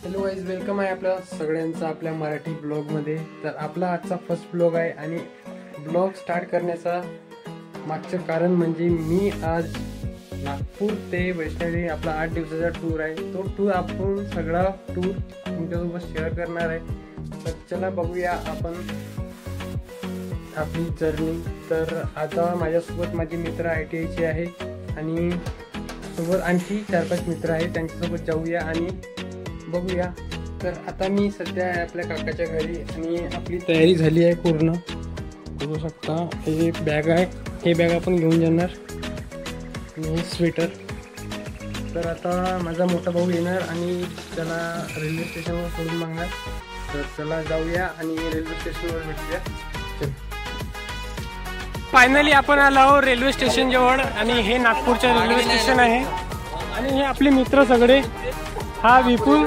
Hello guys, welcome आहे आपल्या सगळ्यांचा आपल्या मराठी ब्लॉगमध्ये। तर आपला आजचा फर्स्ट ब्लॉग आहे आणि ब्लॉग स्टार्ट करण्याचा मागचं कारण म्हणजे मी आज नागपूर ते वैष्णवी आपला 8 दिवसाचा टूर आहे। तो टूर आपण सगळा टूर तुमच्यासोबत शेअर करणार आहे। तर चला बघूया आपण आपली जर्नी। तर आता माझ्यासोबत माझे मित्र ITIचे आहे आणि सोबत आणखी 4-5 मित्र आहेत, त्यांच्यासोबत जाऊया आणि बघूया। तर आता मी सध्या आहे आपल्या काकाच्या घरी आणि आपली तयारी झाली आहे पूर्ण, बघू शकता। हे बॅग आहे, हे बॅग आपण घेऊन जाणार आणि स्वेटर। तर आता माझा मोठा भाऊ येणार आणि त्याला रेल्वे स्टेशनवर सोडून मागणार। तर चला जाऊया आणि रेल्वे स्टेशनवर भेटूया। चल, फायनली आपण आलो आहोत रेल्वे स्टेशन जवळ आणि हे नागपूरचं रेल्वे स्टेशन आहे। आणि हे आपले मित्र सगळे, हा विपुल,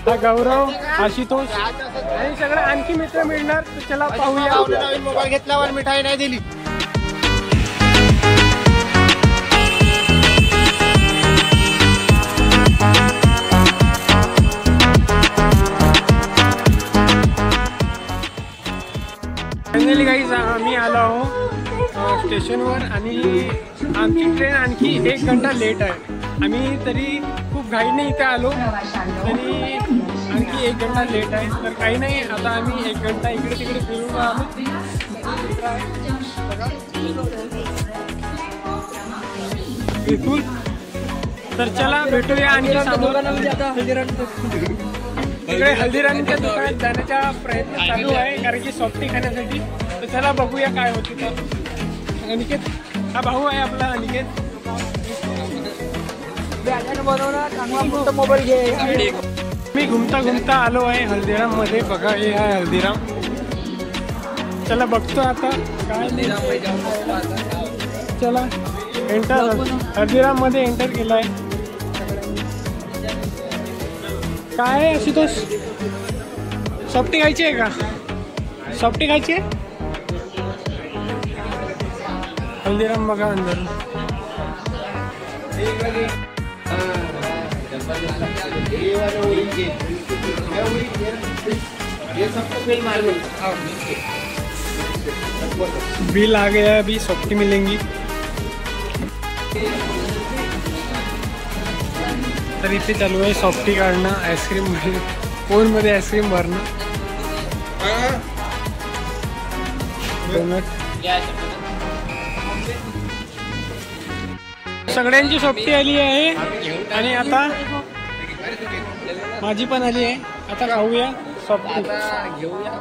हा गौरव, आशुतोष आणि सगळे आणखी मित्र मिळणार। तर चला पाहूया। नवीन मोबाईल घेतल्यावर मिठाई नाही दिली। फायनली गाईज आम्ही आलो आहोत स्टेशनवर आणि आमची ट्रेन आणखी 1 घंटा लेट आहे। आम्ही तरी खूप घाईने इथे आलो तरी आणखी 1 घंटा लेट आहे। तर काही नाही, आता आम्ही 1 घंटा इकडे तिकडे फिरून आलो। बिलकुल, तर चला भेटूया आणखी तिकडे हल्दीरामच्या दुकानात जाण्याचा प्रयत्न चालू आहे, कारण की सॉफ्टी खाण्यासाठी। तर चला बघूया काय होते। तर अनिकेत, हा भाऊ आहे आपला अनिकेत। मोबाईल घे। मी घुमता आलो आहे हल्दीराम मध्ये। बघा, हे आहे हल्दीराम। चला बघतो आता काय। चला एंटर, हल्दीराम मध्ये एंटर केलाय। काय आहे आशुतोष, सॉफ्टी खायची आहे का? सॉफ्टी खायची आहे? हल्दीराम बघा अंदर। बिल आ गया, अभी सॉफ्टी मिलेंगी। तर इथे चालू आहे सॉफ्टी काढणं, आईस्क्रीम मध्ये, फोन मध्ये आईस्क्रीम भरणं। सगळ्यांची सॉफ्टी आली आहे आणि आता माझी पण आली आहे। आता खाऊया सॉफ्टी, घेऊया।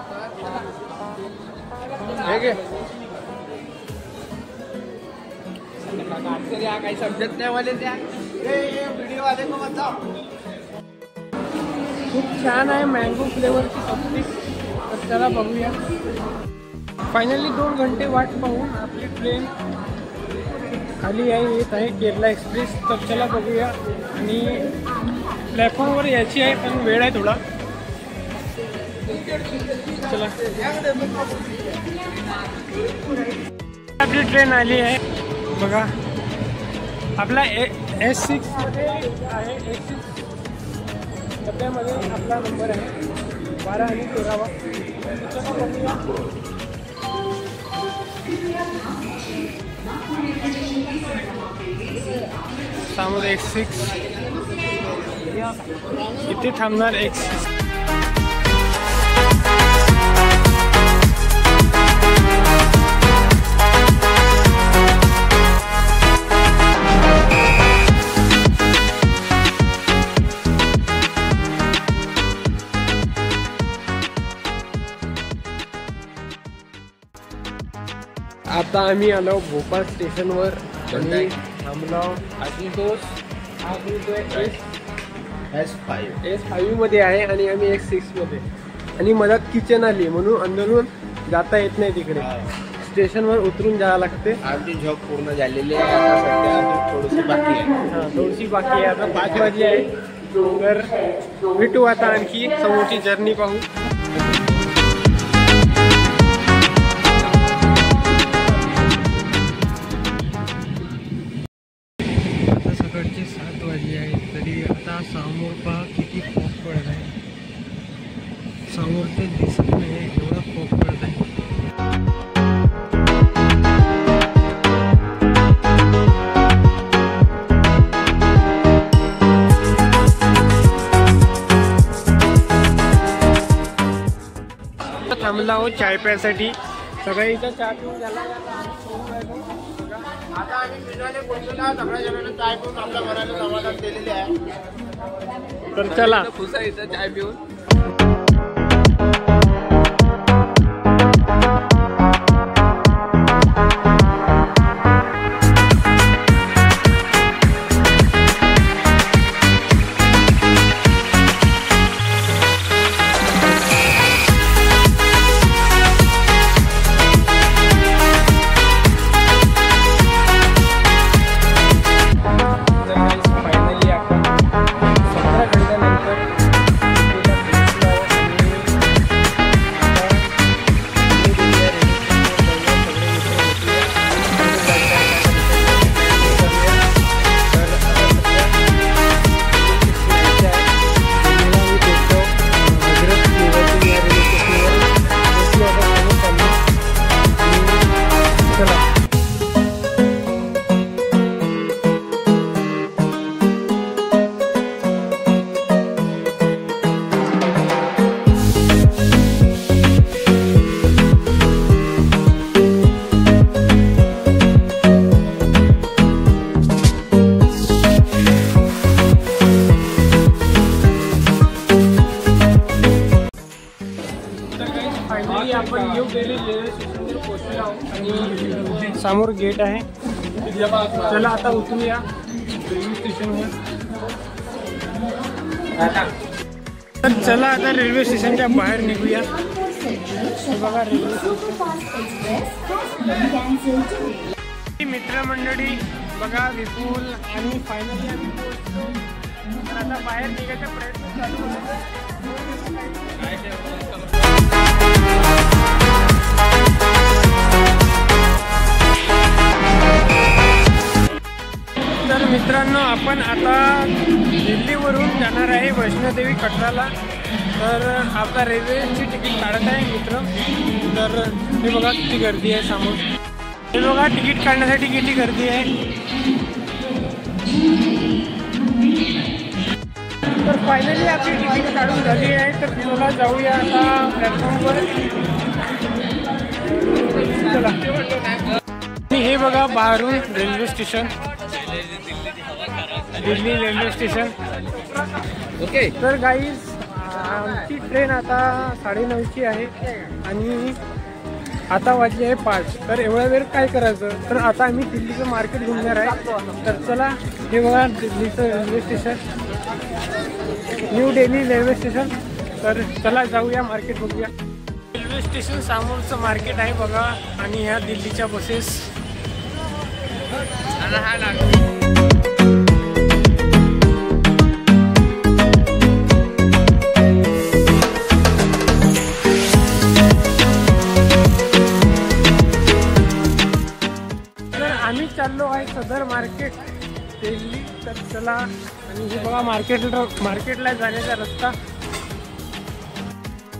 काही समजत नाही वाले त्या व्हिडिओ वाले को बताओ। खूप छान आहे मँगो फ्लेवरची सॉफ्टी। तर चला बघूया। फायनली 2 घंटे वाट पाहून आपली ट्रेन आली आहे, येत आहे केरला एक्सप्रेस। तर चला बघूया। आणि प्लॅटफॉर्मवर यायची आहे पण वेळ आहे थोडा। चला, आपली ट्रेन आली आहे बघा। आपला S6 मध्ये आहे, S6 डब्यामध्ये आपला नंबर आहे 12 आणि 13वा। चला बघूया। समोर S6, इथे थांबणार S6। आता आम्ही आलो भोपाळ स्टेशनवर आणि थांबलो। आशुतोष हा बोलतोय S5 मध्ये आहे आणि आम्ही S6 मध्ये। आणि मधात किचन आली म्हणून अंदरून जाता येत नाही, तिकडे स्टेशनवर उतरून जावं लागते। आमची जॉब पूर्ण झालेली आहे, आता सध्या थोडीशी बाकी आहे। थोडीशी बाकी आहे, आता 5 वाजले आहे। तर भेटू आता, आणखी समोरची जर्नी पाहू। आता सकाळचे 7 वाजले आहेत, तरी आता समोर पहा किती समोरचं दिसत नाही एवढा फॉग पडत आहे. थांबला आहोत चाय प्यायसाठी. सगळ्या इथं चहा पिऊन झाला. आता आम्ही पिण्याने पोहोचलो. सगळ्या जणांना चाय पिऊन आपल्या घराला समाधान केलेले आहे. तर चला खुश आहे इथं चाय पिऊन. आपण न्यू दिल्ली रेल्वे स्टेशनवर पोहोचलो आहोत आणि समोर गेट आहे. चला आता उतरूया रेल्वे स्टेशनवर. तर चला आता रेल्वे स्टेशनच्या बाहेर निघूया. बघा रेल्वे मित्रमंडळी बघा विपुल आणि फायनली आम्ही पोहोचलो. तर आता बाहेर निघायचा प्रयत्न चालू आहे. तर मित्रांनो आपण आता दिल्लीवरून जाणार आहे वैष्णोदेवी कटराला. तर आपला रेल्वेची तिकीट काढत आहे मित्र. तर हे बघा किती गर्दी आहे समोर. हे बघा तिकीट काढण्यासाठी किती गर्दी आहे. तर फायनली आपली तिकीट काढून झाली आहे. तर चला जाऊया आता प्लॅटफॉर्मवर. चला आणि हे बघा बाहेरून railway station, Delhi railway station. Okay. तर गाईज आमची ट्रेन आता 9:30ची आहे आणि आता वाजले आहे 5. तर एवढा वेळ काय करायचं. तर आता आम्ही दिल्लीचं मार्केट घुमणार आहे. तर चला हे बघा दिल्लीचं railway station, new Delhi railway station. तर चला जाऊया मार्केट बघूया. रेल्वे स्टेशन समोरचं मार्केट आहे बघा. आणि ह्या दिल्लीच्या बसेस. आम्ही चाललो आहे सदर मार्केट दिल्ली. तर चला आणि हे बघा मार्केटला जाण्याचा रस्ता.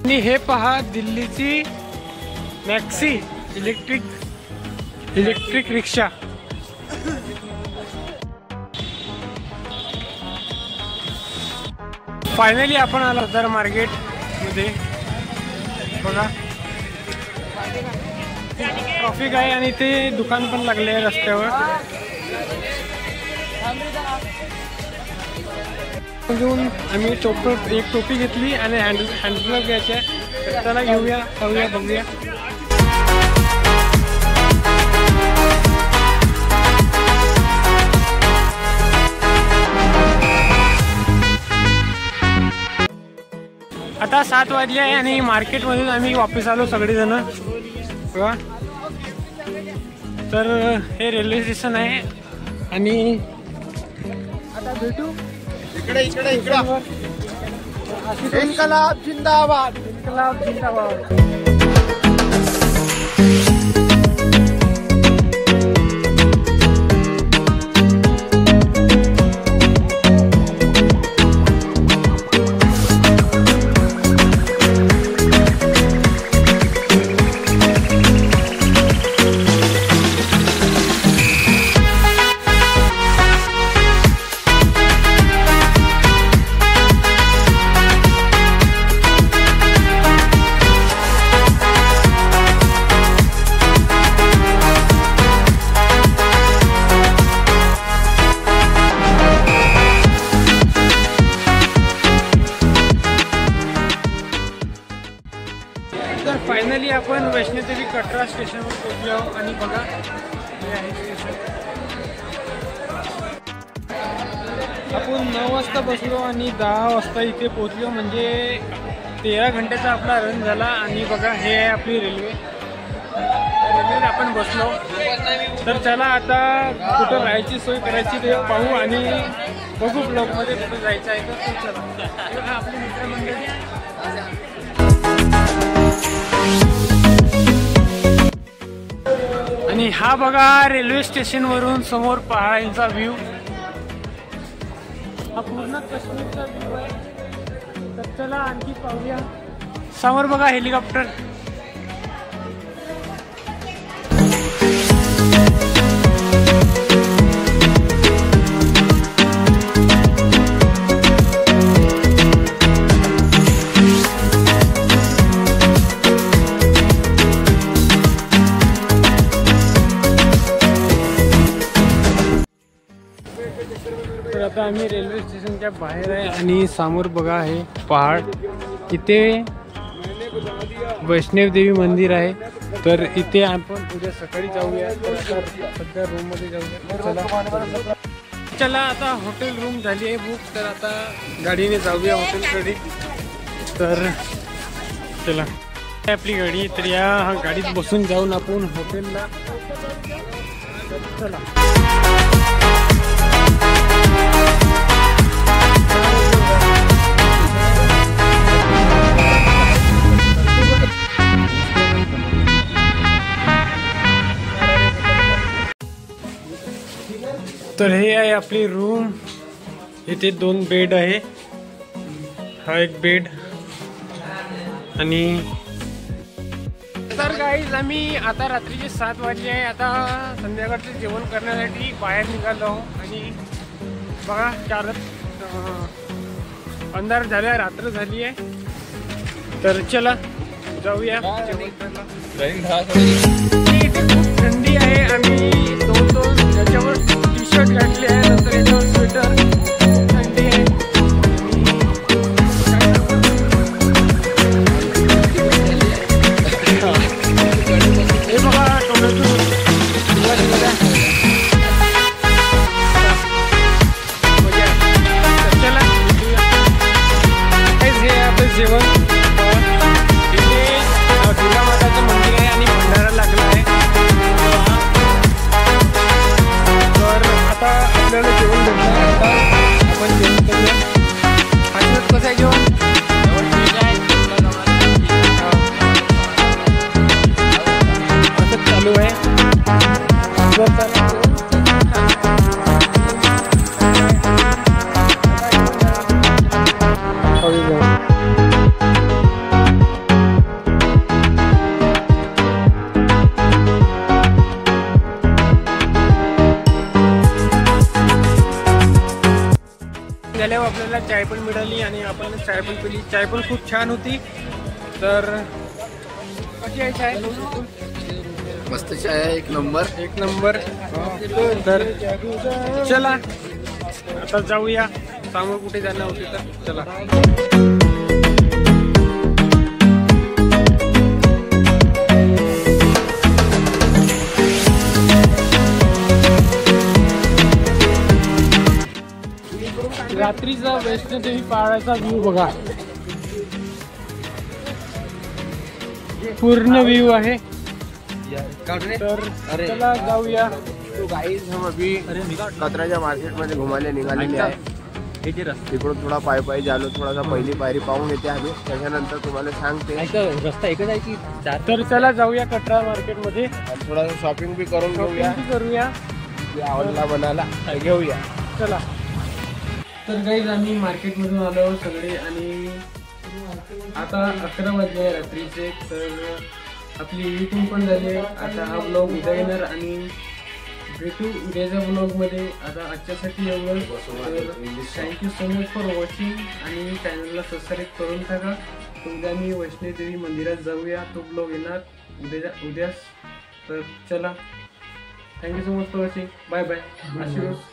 आणि हे पहा दिल्लीची मॅक्सी इलेक्ट्रिक रिक्षा. फायनली आपण आलो सदर मार्केट मध्ये. बघा ट्रॉफिक आहे आणि ते दुकान पण लागले आहे रस्त्यावर. अजून आम्ही एक टोपी घेतली आणि हँडग्लोव्ह घ्यायचे. त्याला घेऊया, खाऊया, बघूया. आता 7 वाजले आहे आणि मार्केटमधून आम्ही वापस आलो सगळेजण. बघा तर हे रेल्वे स्टेशन आहे आणि आता भेटू इकडे. इन्कलाब जिंदाबाद. इन्कलाब जिंदाबाद. फायनली आपण वैष्णोदेवी कटरा स्टेशनवर पोहोचलो आहोत आणि बघा हे आहे स्टेशन. आपण 9 वाजता बसलो आणि 10 वाजता इथे पोहोचलो, म्हणजे 13 घंट्याचा आपला रन झाला. आणि बघा हे आहे आपली रेल्वेवर आपण बसलो. तर चला आता कुठं राहायची सोय करायची ते पाहू आणि बघू ब्लॉगमध्ये कुठं जायचं आहे तर चला. आपले मित्रमंडळी आणि हा बघा रेल्वे स्टेशन वरून समोर पहाडांचा व्ह्यू. हा पूर्ण काश्मीरचा व्ह्यू आहे. तर चला आणखी पाहूया. समोर बघा हेलिकॉप्टर. तर आता आम्ही रेल्वे स्टेशनच्या बाहेर आहे आणि समोर बघा आहे पहाड. इथे वैष्णोदेवी मंदिर आहे. तर इथे आपण उद्या सकाळी जाऊया. सध्या रूममध्ये जाऊया. चला आता हॉटेल रूम झाली आहे बुक. तर आता गाडीने जाऊया हॉटेलकडे. तर चला आपली गाडी. तर या गाडीत बसून जाऊन आपण हॉटेलला. चला तर हे आहे आपली रूम. इथे 2 बेड आहे. हा एक बेड. आणि तर गाईज आम्ही आता रात्रीचे 7 वाजले आहे. आता संध्याकाळचं जेवण करण्यासाठी बाहेर निघालो आहोत. आणि बघा अंधार झाला, रात्र झाली आहे. तर चला जाऊया जेवण करायला. इथे खूप थंडी आहे. आम्ही दोन याच्यावर टी शर्ट घातले आहे. नंतर याच्यावर स्वेटर. थंडी आहे. हे बघा टोमॅटो. चला हे आपलं जेवण. इथे दुर्गा माताचं मंदिर आहे आणि भंडारा लागला आहे. तर आता आपल्याला जेवण भेटलं. आता आपण जेवण करूया. आजच कसं आहे जेवण? असंच चालू आहे. गेल्यावर आपल्याला चाय पण मिळाली आणि आपण चाय पण पिली. चाय पण खूप छान होती. तर कशी आहे चाय? मस्त चाय आहे. एक नंबर. तर चला आता जाऊया. समोर कुठे जाणार होते तर चला. रात्रीचा वैष्णोदेवी पहाडाचा व्ह्यू बघा. पूर्ण व्ह्यू आहे. तर चला जाऊया. तो गाइस हम अभी कटराच्या मार्केट मध्ये घुमायला निघालेले आहे. तिकडून थोडा पायी झालो. थोडासा पहिली पायरी पाहून येते आम्ही. त्याच्यानंतर तुम्हाला सांगते. रस्ता एकच आहे की? तर चला जाऊया कटरा मार्केट मध्ये. थोडासा शॉपिंग बी करून करूया. आवडला बनायला घेऊया. चला. तर गाईज आम्ही मार्केटमधून आलो सगळे आणि आता 11 वाजले रात्रीचे. तर आपली एडिटिंग पण झाली. आता हा ब्लॉग उद्या येणार आणि भेटू उद्याच्या ब्लॉगमध्ये. आता आजच्यासाठी एवढं. Thank you so much for watching आणि चॅनलला सबस्क्राईब करून टाका. उद्या आम्ही वैष्णोदेवी मंदिरात जाऊया. तो ब्लॉग येणार उद्याच. तर चला thank you so much for watching. Bye bye. आशीर्वाद.